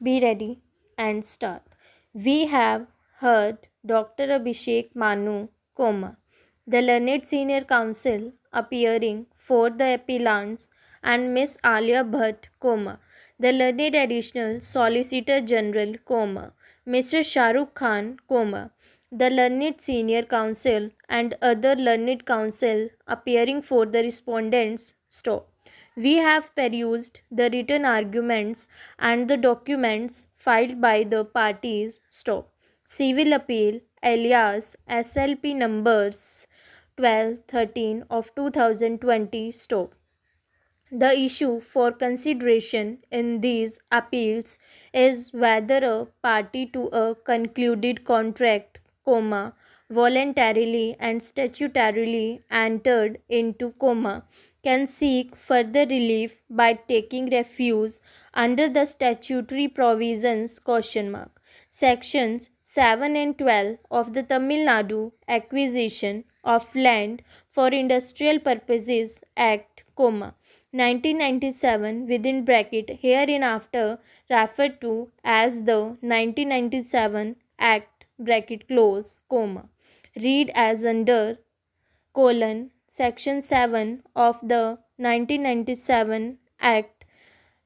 Be ready and start. We have heard Dr. Abhishek Manu, the learned senior counsel appearing for the appellants, and Miss Alia Bhatt, the learned additional solicitor general, Mr. Shahrukh Khan, the learned senior counsel and other learned counsel appearing for the respondents. Stop. We have perused the written arguments and the documents filed by the parties. Stop. Civil appeal alias SLP numbers 1213 of 2020. Stop. The issue for consideration in these appeals is whether a party to a concluded contract, voluntarily and statutorily entered into, can seek further relief by taking refuge under the statutory provisions, Sections 7 and 12 of the Tamil Nadu Acquisition of Land for Industrial Purposes Act, 1997 within bracket hereinafter referred to as the 1997 Act bracket close, read as under Section 7 of the 1997 Act,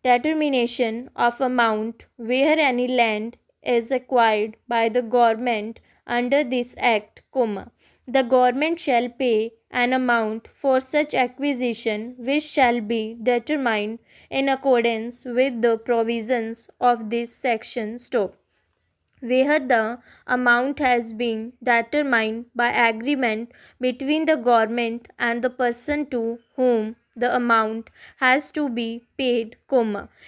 determination of amount where any land is acquired by the government under this Act, the government shall pay an amount for such acquisition which shall be determined in accordance with the provisions of this section. Stop. Where the amount has been determined by agreement between the government and the person to whom the amount has to be paid,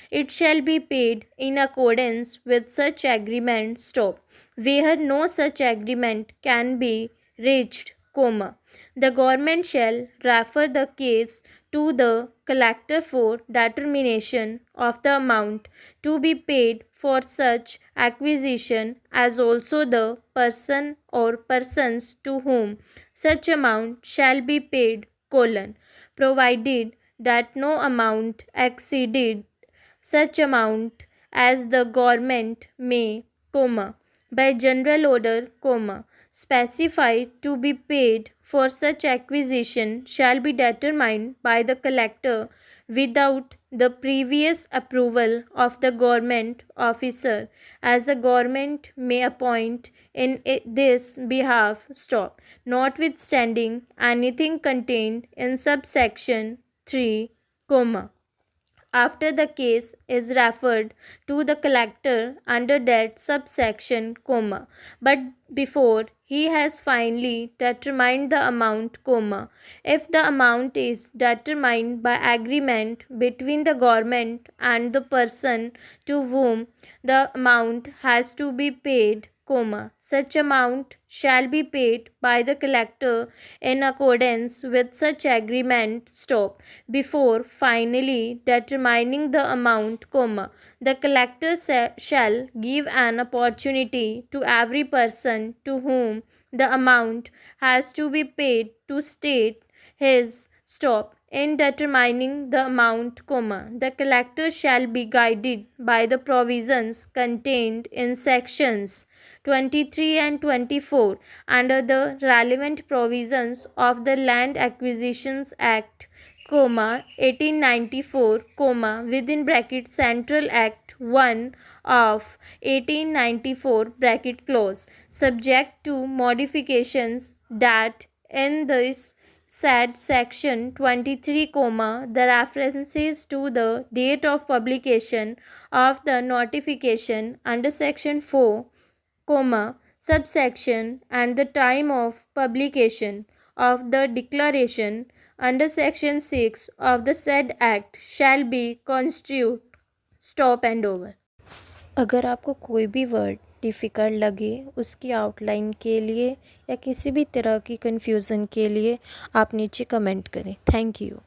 it shall be paid in accordance with such agreement. Stop. Where no such agreement can be reached, the government shall refer the case to the collector for determination of the amount to be paid for such acquisition, as also the person or persons to whom such amount shall be paid, provided that no amount exceeded such amount as the government may, by general order, specify to be paid for such acquisition shall be determined by the collector without the previous approval of the government officer, as the government may appoint in this behalf. Stop. Notwithstanding anything contained in subsection 3, after the case is referred to the collector under that subsection, but before he has finally determined the amount, if the amount is determined by agreement between the government and the person to whom the amount has to be paid, such amount shall be paid by the collector in accordance with such agreement. Stop. Before finally determining the amount, the collector shall give an opportunity to every person to whom the amount has to be paid to state his. Stop. In determining the amount, the collector shall be guided by the provisions contained in sections 23 and 24 under the relevant provisions of the Land Acquisitions Act, 1894, within bracket Central Act 1 of 1894 bracket close, subject to modifications that in this said section 23, the references to the date of publication of the notification under section 4, subsection and the time of publication of the declaration under section 6 of the said act shall be construed. Stop and over. अगर आपको कोई भी word difficult लगे उसकी outline के लिए या किसी भी तरह की कन्फ्यूज़न के लिए आप नीचे कमेंट करें. Thank you.